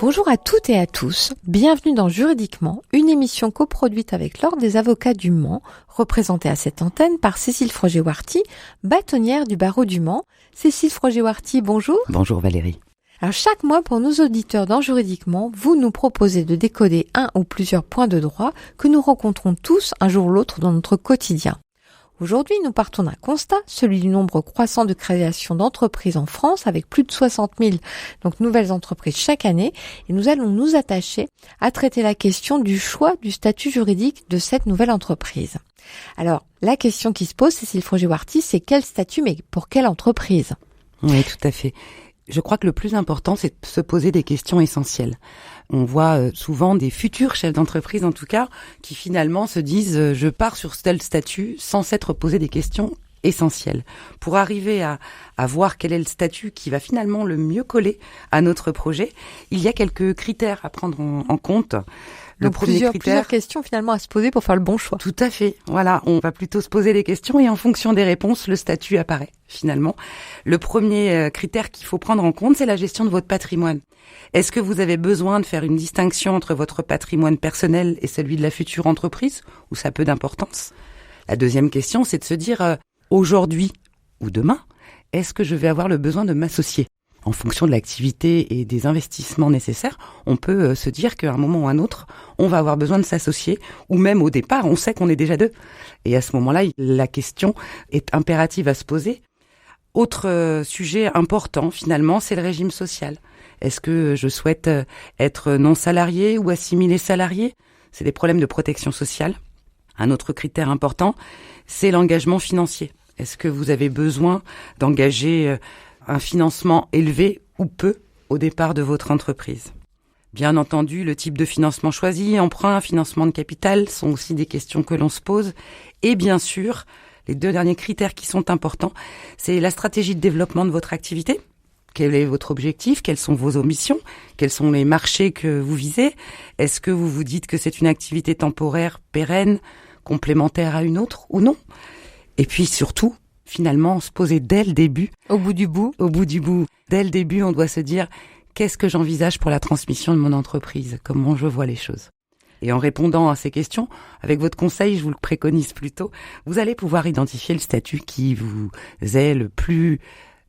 Bonjour à toutes et à tous, bienvenue dans Juridiquement, une émission coproduite avec l'Ordre des avocats du Mans, représentée à cette antenne par Cécile Froger-Warty, bâtonnière du barreau du Mans. Cécile Froger-Warty, bonjour. Bonjour Valérie. Alors chaque mois pour nos auditeurs dans Juridiquement, vous nous proposez de décoder un ou plusieurs points de droit que nous rencontrons tous un jour ou l'autre dans notre quotidien. Aujourd'hui, nous partons d'un constat, celui du nombre croissant de création d'entreprises en France, avec plus de 60 000 nouvelles entreprises chaque année, et nous allons nous attacher à traiter la question du choix du statut juridique de cette nouvelle entreprise. Alors, la question qui se pose, Cécile Froger-Warty, c'est quel statut, mais pour quelle entreprise ? Oui, tout à fait. Je crois que le plus important, c'est de se poser des questions essentielles. On voit souvent des futurs chefs d'entreprise, en tout cas, qui finalement se disent « je pars sur tel statut » sans s'être posé des questions essentielles. Pour arriver à voir quel est le statut qui va finalement le mieux coller à notre projet, il y a quelques critères à prendre en compte. Donc plusieurs questions finalement à se poser pour faire le bon choix. Tout à fait. Voilà, on va plutôt se poser des questions et en fonction des réponses, le statut apparaît finalement. Le premier critère qu'il faut prendre en compte, c'est la gestion de votre patrimoine. Est-ce que vous avez besoin de faire une distinction entre votre patrimoine personnel et celui de la future entreprise, ou ça a peu d'importance ? La deuxième question, c'est de se dire aujourd'hui ou demain, est-ce que je vais avoir le besoin de m'associer ? En fonction de l'activité et des investissements nécessaires, on peut se dire qu'à un moment ou à un autre, on va avoir besoin de s'associer, ou même au départ, on sait qu'on est déjà deux. Et à ce moment-là, la question est impérative à se poser. Autre sujet important, finalement, c'est le régime social. Est-ce que je souhaite être non salarié ou assimilé salarié ? C'est des problèmes de protection sociale. Un autre critère important, c'est l'engagement financier. Est-ce que vous avez besoin d'engager un financement élevé ou peu au départ de votre entreprise. Bien entendu, le type de financement choisi, emprunt, financement de capital, sont aussi des questions que l'on se pose. Et bien sûr, les deux derniers critères qui sont importants, c'est la stratégie de développement de votre activité. Quel est votre objectif ? Quelles sont vos ambitions ? Quels sont les marchés que vous visez ? Est-ce que vous vous dites que c'est une activité temporaire, pérenne, complémentaire à une autre ou non ? Et puis surtout, finalement, se poser dès le début. Au bout du bout. Dès le début, on doit se dire qu'est-ce que j'envisage pour la transmission de mon entreprise ? Comment je vois les choses ? Et en répondant à ces questions, avec votre conseil, je vous le préconise plutôt, vous allez pouvoir identifier le statut qui vous est le plus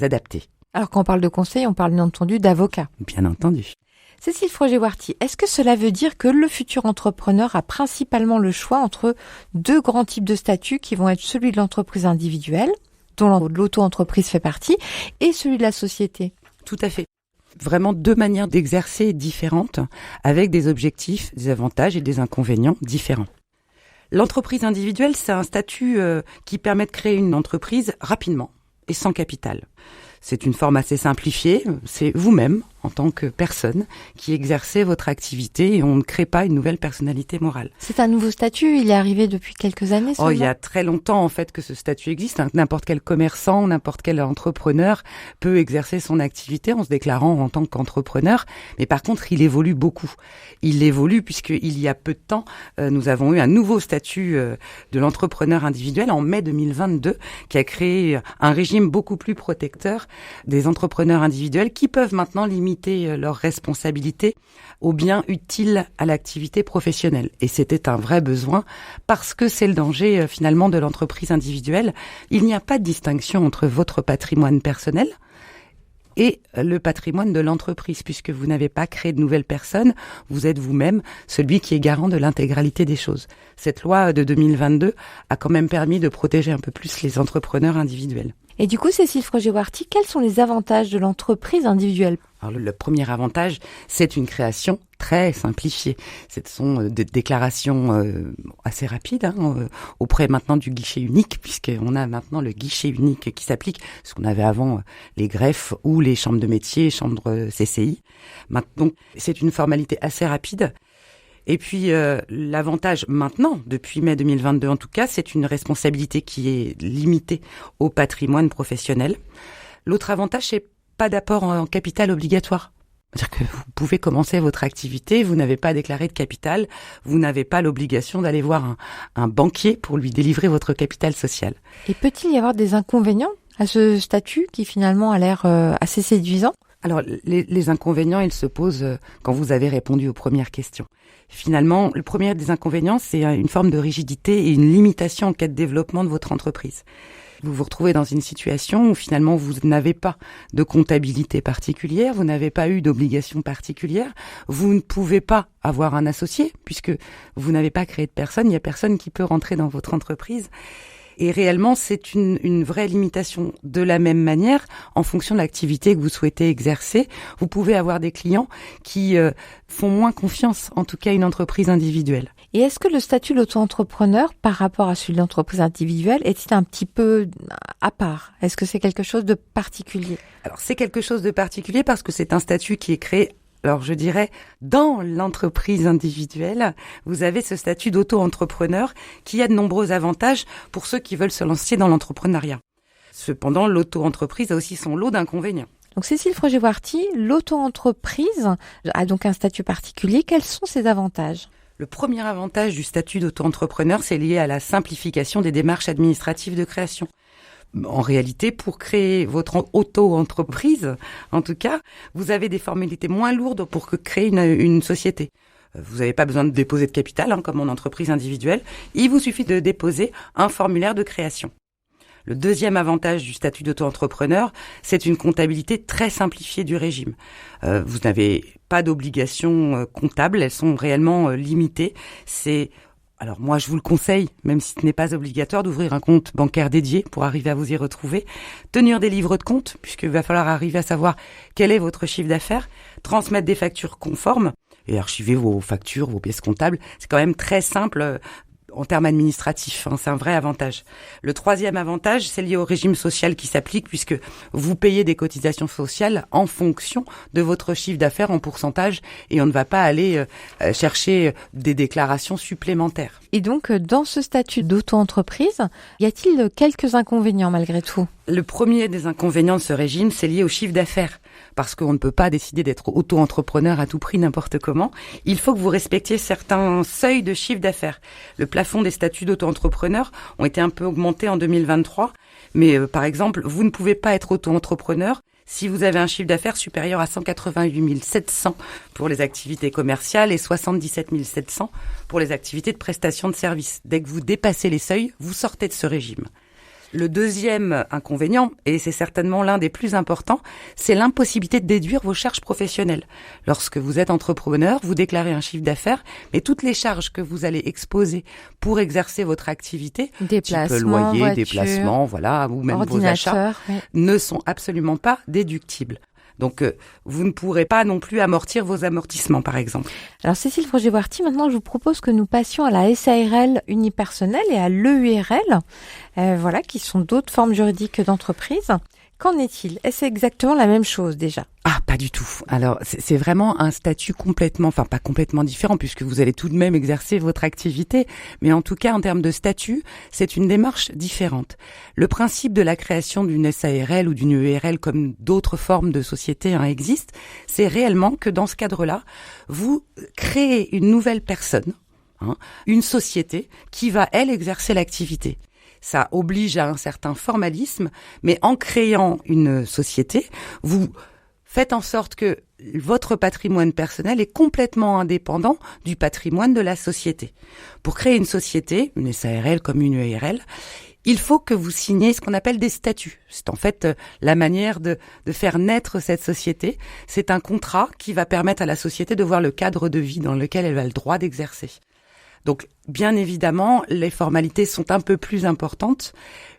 adapté. Alors quand on parle de conseil, on parle bien entendu d'avocat. Bien entendu. Cécile Froger-Warty, est-ce que cela veut dire que le futur entrepreneur a principalement le choix entre deux grands types de statuts qui vont être celui de l'entreprise individuelle, dont l'auto-entreprise fait partie, et celui de la société ? Tout à fait. Vraiment deux manières d'exercer différentes, avec des objectifs, des avantages et des inconvénients différents. L'entreprise individuelle, c'est un statut qui permet de créer une entreprise rapidement et sans capital. C'est une forme assez simplifiée, c'est vous-même, en tant que personne, qui exercez votre activité et on ne crée pas une nouvelle personnalité morale. C'est un nouveau statut, il est arrivé depuis quelques années seulement ? Il y a très longtemps en fait que ce statut existe. N'importe quel commerçant, n'importe quel entrepreneur peut exercer son activité en se déclarant en tant qu'entrepreneur. Mais par contre, il évolue beaucoup. Il évolue puisqu'il y a peu de temps, nous avons eu un nouveau statut de l'entrepreneur individuel en mai 2022 qui a créé un régime beaucoup plus protecteur des entrepreneurs individuels qui peuvent maintenant limiter leurs responsabilités aux biens utiles à l'activité professionnelle. Et c'était un vrai besoin parce que c'est le danger finalement de l'entreprise individuelle. Il n'y a pas de distinction entre votre patrimoine personnel et le patrimoine de l'entreprise, puisque vous n'avez pas créé de nouvelles personnes, vous êtes vous-même celui qui est garant de l'intégralité des choses. Cette loi de 2022 a quand même permis de protéger un peu plus les entrepreneurs individuels. Et du coup, Cécile Froger-Warty, quels sont les avantages de l'entreprise individuelle ? Alors, le premier avantage, c'est une création très simplifiée. Ce sont des déclarations assez rapides auprès maintenant du guichet unique, puisqu'on a maintenant le guichet unique qui s'applique, ce qu'on avait avant les greffes ou les chambres de métier, chambres CCI. Maintenant, c'est une formalité assez rapide. Et puis, l'avantage maintenant, depuis mai 2022 en tout cas, c'est une responsabilité qui est limitée au patrimoine professionnel. L'autre avantage, c'est pas d'apport en capital obligatoire. C'est-à-dire que vous pouvez commencer votre activité, vous n'avez pas déclaré de capital, vous n'avez pas l'obligation d'aller voir un banquier pour lui délivrer votre capital social. Et peut-il y avoir des inconvénients à ce statut qui finalement a l'air assez séduisant ? Alors, les inconvénients, ils se posent quand vous avez répondu aux premières questions. Finalement, le premier des inconvénients, c'est une forme de rigidité et une limitation en cas de développement de votre entreprise. Vous vous retrouvez dans une situation où finalement vous n'avez pas de comptabilité particulière, vous n'avez pas eu d'obligation particulière, vous ne pouvez pas avoir un associé puisque vous n'avez pas créé de personne, il n'y a personne qui peut rentrer dans votre entreprise. Et réellement, c'est une vraie limitation. De la même manière, en fonction de l'activité que vous souhaitez exercer, vous pouvez avoir des clients qui font moins confiance, en tout cas, à une entreprise individuelle. Et est-ce que le statut d'auto-entrepreneur par rapport à celui de l'entreprise individuelle est-il un petit peu à part? Est-ce que c'est quelque chose de particulier? Alors, c'est quelque chose de particulier parce que c'est un statut qui est créé. Alors, je dirais, dans l'entreprise individuelle, vous avez ce statut d'auto-entrepreneur qui a de nombreux avantages pour ceux qui veulent se lancer dans l'entrepreneuriat. Cependant, l'auto-entreprise a aussi son lot d'inconvénients. Donc, Cécile Froger-Warty, l'auto-entreprise a donc un statut particulier. Quels sont ses avantages? Le premier avantage du statut d'auto-entrepreneur, c'est lié à la simplification des démarches administratives de création. En réalité, pour créer votre auto-entreprise, en tout cas, vous avez des formalités moins lourdes pour créer une société. Vous n'avez pas besoin de déposer de capital, comme en entreprise individuelle. Il vous suffit de déposer un formulaire de création. Le deuxième avantage du statut d'auto-entrepreneur, c'est une comptabilité très simplifiée du régime. Vous n'avez pas d'obligations comptables, elles sont réellement limitées. Alors moi, je vous le conseille, même si ce n'est pas obligatoire, d'ouvrir un compte bancaire dédié pour arriver à vous y retrouver. Tenir des livres de compte, puisqu'il va falloir arriver à savoir quel est votre chiffre d'affaires. Transmettre des factures conformes et archiver vos factures, vos pièces comptables. C'est quand même très simple en termes administratifs, c'est un vrai avantage. Le troisième avantage, c'est lié au régime social qui s'applique puisque vous payez des cotisations sociales en fonction de votre chiffre d'affaires en pourcentage et on ne va pas aller chercher des déclarations supplémentaires. Et donc, dans ce statut d'auto-entreprise, y a-t-il quelques inconvénients malgré tout? Le premier des inconvénients de ce régime, c'est lié au chiffre d'affaires. Parce qu'on ne peut pas décider d'être auto-entrepreneur à tout prix, n'importe comment. Il faut que vous respectiez certains seuils de chiffre d'affaires. Le plafond des statuts d'auto-entrepreneur ont été un peu augmentés en 2023. Mais par exemple, vous ne pouvez pas être auto-entrepreneur si vous avez un chiffre d'affaires supérieur à 188 700 pour les activités commerciales et 77 700 pour les activités de prestation de services. Dès que vous dépassez les seuils, vous sortez de ce régime. Le deuxième inconvénient, et c'est certainement l'un des plus importants, c'est l'impossibilité de déduire vos charges professionnelles. Lorsque vous êtes entrepreneur, vous déclarez un chiffre d'affaires, mais toutes les charges que vous allez exposer pour exercer votre activité, type loyer, voiture, déplacement, voilà, ou même vos achats, ne sont absolument pas déductibles. Donc, vous ne pourrez pas non plus amortir vos amortissements, par exemple. Alors, Cécile Froger-Warty, maintenant, je vous propose que nous passions à la SARL unipersonnelle et à l'EURL, qui sont d'autres formes juridiques d'entreprise. Qu'en est-il? Est-ce exactement la même chose déjà? Ah, pas du tout. Alors, c'est vraiment un statut pas complètement différent puisque vous allez tout de même exercer votre activité. Mais en tout cas, en termes de statut, c'est une démarche différente. Le principe de la création d'une SARL ou d'une EURL comme d'autres formes de sociétés existent, c'est réellement que dans ce cadre-là, vous créez une nouvelle personne, une société qui va, elle, exercer l'activité. Ça oblige à un certain formalisme, mais en créant une société, vous faites en sorte que votre patrimoine personnel est complètement indépendant du patrimoine de la société. Pour créer une société, une SARL comme une EURL, il faut que vous signiez ce qu'on appelle des statuts. C'est en fait la manière de faire naître cette société. C'est un contrat qui va permettre à la société de voir le cadre de vie dans lequel elle a le droit d'exercer. Donc, bien évidemment, les formalités sont un peu plus importantes,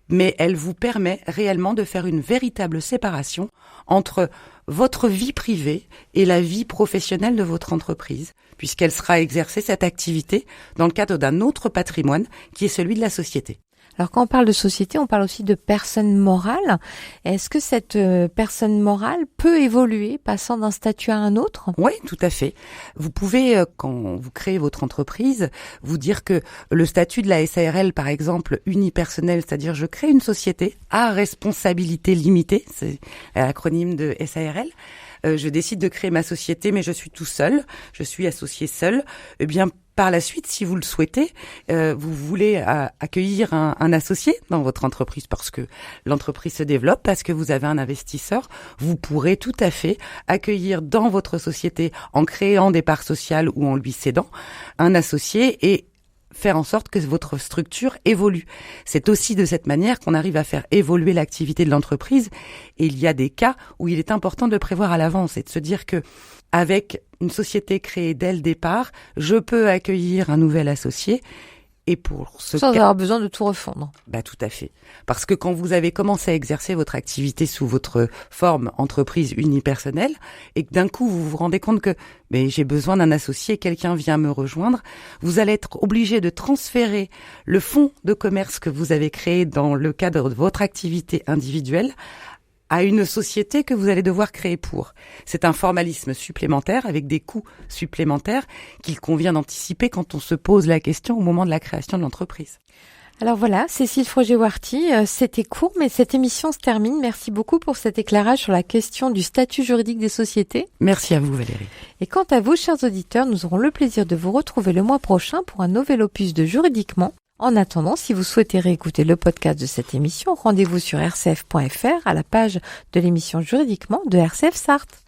mais elles vous permettent réellement de faire une véritable séparation entre votre vie privée et la vie professionnelle de votre entreprise, puisqu'elle sera exercée, cette activité, dans le cadre d'un autre patrimoine qui est celui de la société. Alors quand on parle de société, on parle aussi de personne morale. Est-ce que cette personne morale peut évoluer, passant d'un statut à un autre? Oui, tout à fait. Vous pouvez, quand vous créez votre entreprise, vous dire que le statut de la SARL, par exemple, unipersonnel, c'est-à-dire je crée une société à responsabilité limitée, c'est l'acronyme de SARL, je décide de créer ma société, mais je suis tout seul, je suis associé seul, eh bien, par la suite, si vous le souhaitez, vous voulez accueillir un associé dans votre entreprise parce que l'entreprise se développe, parce que vous avez un investisseur, vous pourrez tout à fait accueillir dans votre société, en créant des parts sociales ou en lui cédant, un associé et faire en sorte que votre structure évolue. C'est aussi de cette manière qu'on arrive à faire évoluer l'activité de l'entreprise. Et il y a des cas où il est important de le prévoir à l'avance et de se dire que avec une société créée dès le départ, je peux accueillir un nouvel associé. Et pour ce sans avoir besoin de tout refondre. Tout à fait. Parce que quand vous avez commencé à exercer votre activité sous votre forme entreprise unipersonnelle et que d'un coup vous vous rendez compte que j'ai besoin d'un associé, quelqu'un vient me rejoindre, vous allez être obligé de transférer le fonds de commerce que vous avez créé dans le cadre de votre activité individuelle à une société que vous allez devoir créer pour. C'est un formalisme supplémentaire avec des coûts supplémentaires qu'il convient d'anticiper quand on se pose la question au moment de la création de l'entreprise. Alors voilà, Cécile Froger-Warty, c'était court, mais cette émission se termine. Merci beaucoup pour cet éclairage sur la question du statut juridique des sociétés. Merci à vous, Valérie. Et quant à vous, chers auditeurs, nous aurons le plaisir de vous retrouver le mois prochain pour un nouvel opus de Juridiquement. En attendant, si vous souhaitez réécouter le podcast de cette émission, rendez-vous sur rcf.fr à la page de l'émission Juridiquement de RCF Sarthe.